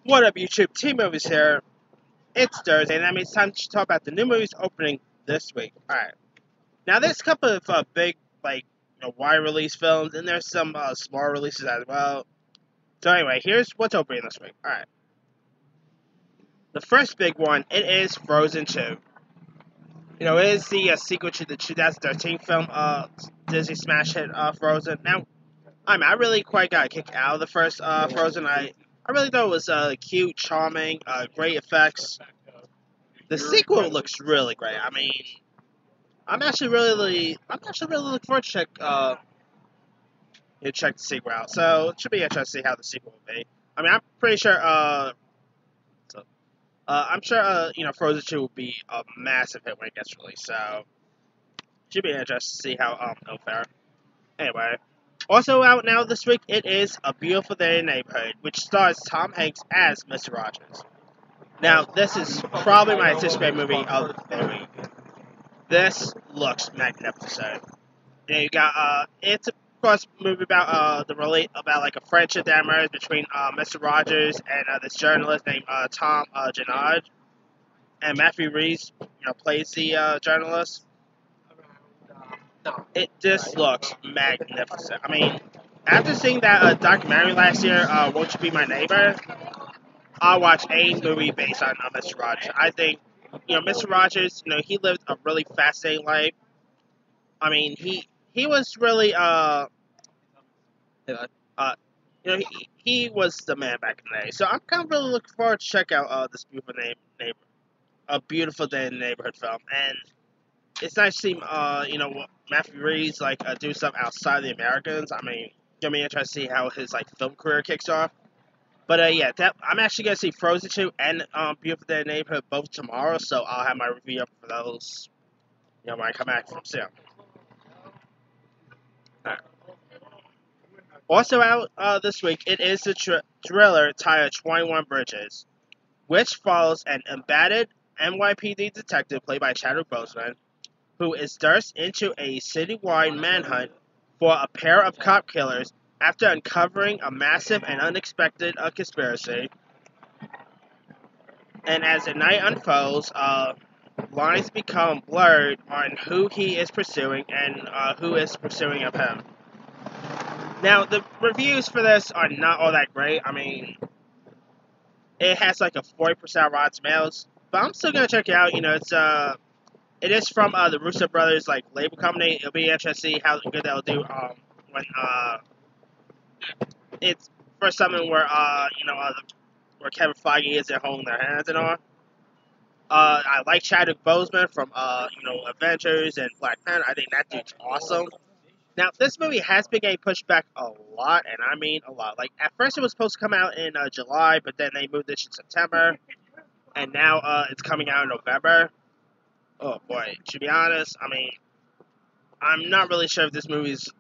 What up, YouTube? T-Movies here. It's Thursday, and that means it's time to talk about the new movies opening this week. Alright. Now, there's a couple of big, wide release films, and there's some small releases as well. So, anyway, here's what's opening this week. Alright. The first big one, it is Frozen 2. It is the sequel to the 2013 film, Disney smash hit, Frozen. Now, I really quite got a kick out of the first Frozen. I really thought it was cute, charming, great effects. The sequel looks really great. I'm actually really looking forward to check the sequel out. So it should be interesting to see how the sequel will be. I'm pretty sure. I'm sure. Frozen 2 will be a massive hit when it gets released. So it should be interesting to see how it'll fare. Anyway. Also out now this week, it is A Beautiful Day in the Neighborhood, which stars Tom Hanks as Mr. Rogers. Now, this is probably my anticipated movie of the week. This looks magnificent. You got it's of course a movie about about a friendship that emerged between Mr. Rogers and this journalist named Tom Janard, and Matthew Reese plays the journalist. It just looks magnificent. After seeing that documentary last year, Won't You Be My Neighbor, I'll watch a movie based on Mr. Rogers. I think, Mr. Rogers, he lived a really fascinating life. He was really, he was the man back in the day. So I'm kind of really looking forward to check out this A Beautiful Day in the Neighborhood film. And it's nice to see, Matthew Reeves do stuff outside the Americans. Gonna be interested to see how his film career kicks off. But yeah, I'm actually gonna see Frozen 2 and Beautiful Day in the Neighborhood both tomorrow, so I'll have my review up for those, when I come back from cinema. Right. Also out this week, it is the thriller titled 21 Bridges, which follows an embedded NYPD detective played by Chadwick Boseman, who is thrust into a citywide manhunt for a pair of cop killers after uncovering a massive and unexpected conspiracy. And as the night unfolds, lines become blurred on who he is pursuing and who is pursuing of him. Now, the reviews for this are not all that great. It has a 40% Rotten Tomatoes, but I'm still gonna check it out. It is from the Russo Brothers label company. It'll be interesting to see how good they'll do when it's for something where where Kevin Feige is at home in their hands and all. I like Chadwick Boseman from Avengers and Black Panther. I think that dude's awesome. Now, this movie has been getting pushed back a lot, and I mean a lot. At first it was supposed to come out in July, but then they moved it to September, and now it's coming out in November. Oh boy, to be honest, I'm not really sure if this movie's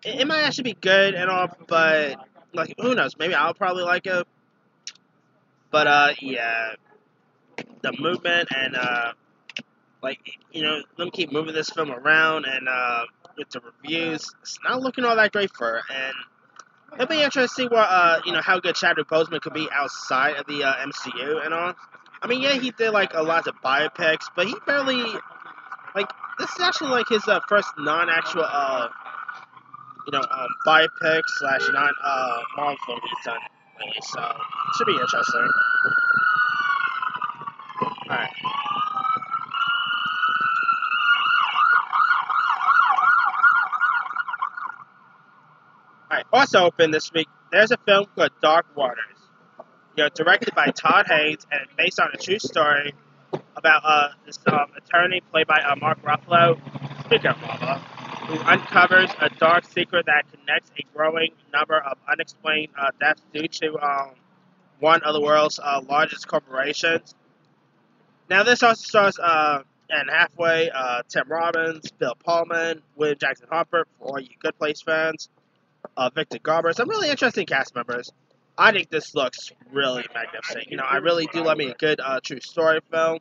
it might actually be good and all, but who knows? Maybe I'll probably like it. But yeah, the movement and them keep moving this film around, and with the reviews, it's not looking all that great for her. And it'll be interesting to see what how good Chadwick Boseman could be outside of the MCU and all. Yeah, he did a lot of biopics, but he barely this is actually his first non-actual biopic / non Marvel film he's done lately, so it should be interesting. Alright. Alright, also open this week, there's a film called Dark Waters. Directed by Todd Haynes and based on a true story about this attorney played by Mark Ruffalo, speaking of Ruffalo, who uncovers a dark secret that connects a growing number of unexplained deaths due to one of the world's largest corporations. Now, this also stars Anne Hathaway, Tim Robbins, Bill Pullman, William Jackson Harper, for all you Good Place fans, Victor Garber, some really interesting cast members. I think this looks really magnificent. I really do love me a good true story film.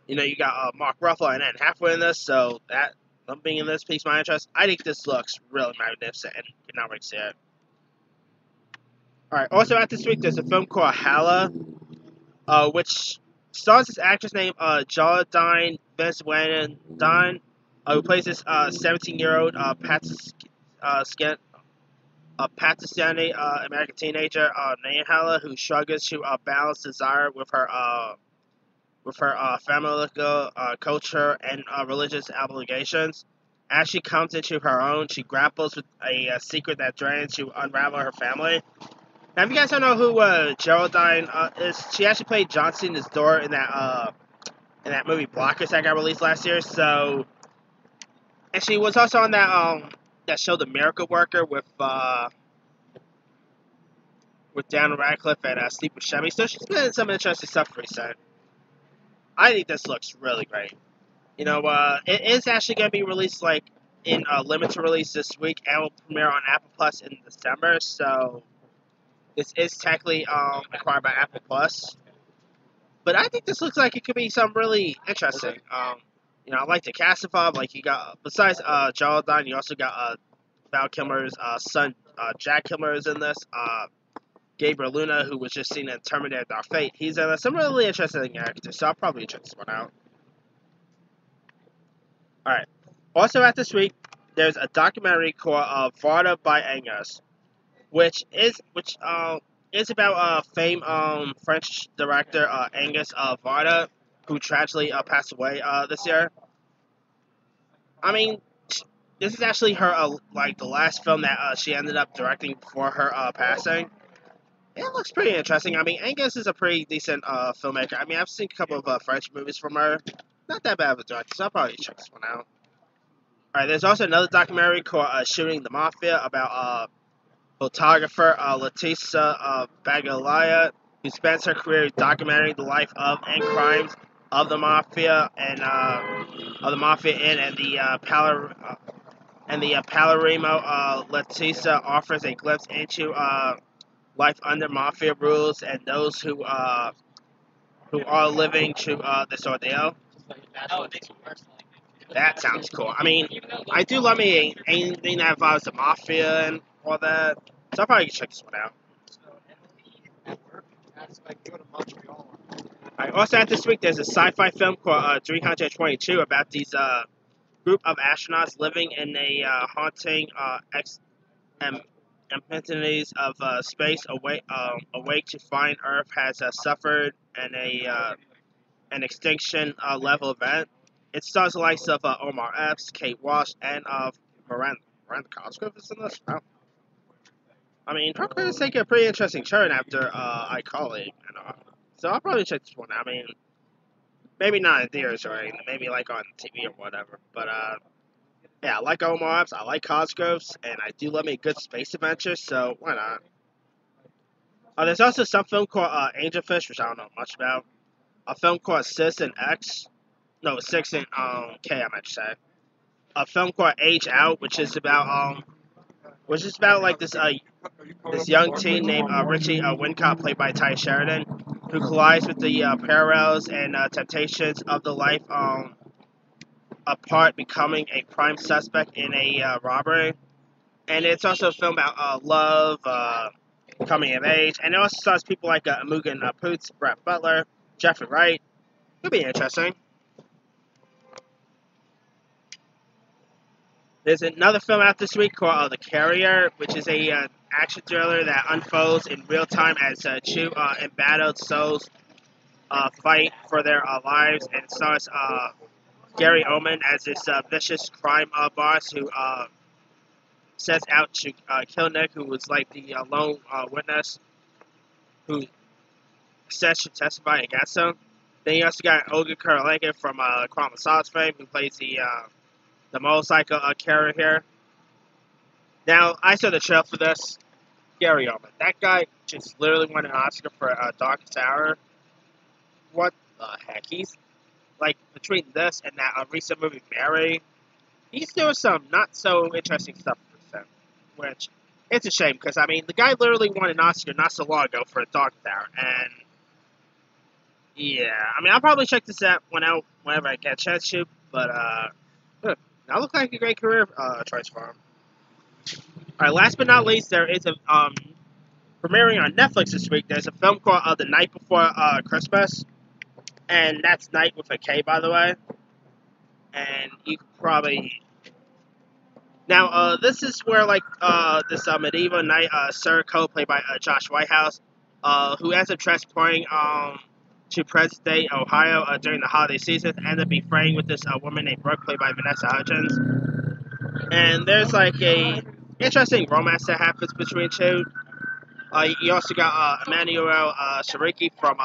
You got Mark Ruffalo and Anne Hathaway in this, so that them being in this piques my interest. I think this looks really magnificent and cannot wait to see it. Alright, also out this week, there's a film called Hala, which stars this actress named Geraldine Venezuelan Don, who plays this 17-year-old Pakistani American teenager named Hala, who struggles to balance desire with her familial culture and religious obligations. As she comes into her own, she grapples with a secret that drains to unravel her family. Now, if you guys don't know who Geraldine is, she actually played John Cena's daughter in that movie Blockers that got released last year. So, and she was also on that show The Miracle Worker with Daniel Radcliffe and Steve Buscemi. So she's been in some interesting stuff recently. I think this looks really great. You know, it is actually going to be released like in limited release this week and will premiere on Apple Plus in December. So this is technically acquired by Apple Plus. But I think this looks like it could be something really interesting. You know, I like the cast involved. Like you got besides Geraldine, you also got Val Kilmer's son, Jack Kilmer is in this. Gabriel Luna, who was just seen in Terminator Dark Fate, he's in some really interesting actors. So I'll probably check this one out. Alright. Also at this week, there's a documentary called Varda by Angus, which is about famed French director Angus Varda, who tragically passed away this year. I mean, this is actually her like the last film that she ended up directing before her passing. It looks pretty interesting. I mean, Angus is a pretty decent filmmaker. I mean, I've seen a couple of French movies from her. Not that bad of a director, so I'll probably check this one out. Alright, there's also another documentary called Shooting the Mafia about photographer Letizia Baglia, who spends her career documenting the life of and crimes of the mafia and the Palermo. Letizia offers a glimpse into life under mafia rules and those who are living to this ordeal. That sounds cool. I mean, I do love me anything that involves the mafia and all that. So I'll probably check this one out. Alright, also at this week, there's a sci-fi film called 322 about these group of astronauts living in a haunting emptiness of space, awake to find Earth has suffered an extinction level event. It stars the likes of Omar Epps, Kate Walsh, and Miranda Cosgrove is in this. Wow. I mean, her career's taking a pretty interesting turn after iCarly, so I'll probably check this one out. I mean, maybe not in theaters or anything, maybe like on TV or whatever. But yeah, I like Omar Epps, I like Cosgroves, and I do love me a good space adventure, so why not? There's also some film called Angelfish, which I don't know much about. A film called Citizen X. No, Citizen K, I meant to say. A film called Age Out, which is about like this young teen named Richie Wincott, played by Ty Sheridan, who collides with the parallels and temptations of the life apart, becoming a prime suspect in a robbery. And it's also a film about love, coming of age, and it also stars people like Mugen Poots, Brett Butler, Jeffrey Wright. It'll be interesting. There's another film out this week called The Carrier, which is a action thriller that unfolds in real time as two embattled souls fight for their lives, and stars Gary Oldman as this vicious crime boss who sets out to kill Nick, who was like the lone witness who says should testify against him. Then you also got Olga Kurylenko from Quantum of Solace fame, who plays the motorcycle carrier here. Now, I saw the trailer for this. Gary Oldman. That guy just literally won an Oscar for Darkest Hour. What the heck? He's, like, between this and that recent movie, Mary, he's doing some not so interesting stuff for him, which, it's a shame, because, I mean, the guy literally won an Oscar not so long ago for Darkest Hour, and yeah, I mean, I'll probably check this out whenever I get a chance to, but, that looks like a great career choice for him. Alright, last but not least, there is a premiering on Netflix this week. There's a film called The Night Before Christmas, and that's night with a K, by the way. And you could probably now this is where like this medieval knight Sir Cole, played by Josh Whitehouse, who ends up transporting to present day Ohio during the holiday season, ends up befriending with this woman named Brooke, played by Vanessa Hudgens. And there's like a interesting romance that happens between two. You also got Emmanuel Shariki from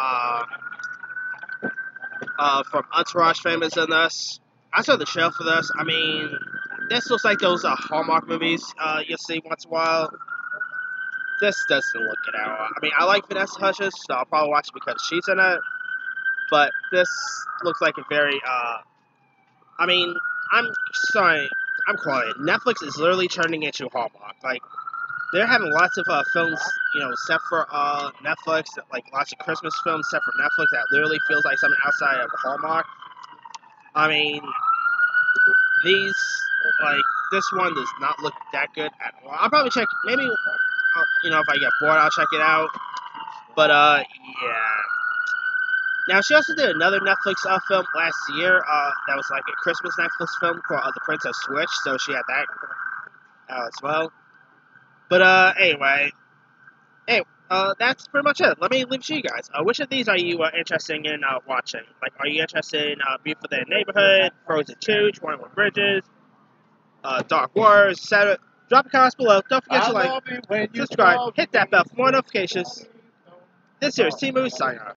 Entourage famous in this. I saw the show for this. I mean, this looks like those Hallmark movies you'll see once in a while. This doesn't look it out. I mean, I like Vanessa Hudgens, so I'll probably watch it because she's in it. But this looks like a very, I mean, I'm sorry, I'm quiet. Netflix is literally turning into Hallmark. Like, they're having lots of films, set for Netflix, like lots of Christmas films set for Netflix that literally feels like something outside of Hallmark. I mean, these, like, this one does not look that good at all. I'll probably check, maybe, if I get bored, I'll check it out. But, yeah. Now, she also did another Netflix film last year that was like a Christmas Netflix film called The Princess Switch, so she had that out as well. But, anyway, that's pretty much it. Let me leave it to you guys. Which of these are you interested in watching? Like, are you interested in Beautiful Day in the Neighborhood, Frozen 2, 21 Bridges, Dark Wars, etc.? Drop a comment below. Don't forget to like, subscribe, hit that bell for more notifications. This here is T-Moose signing off.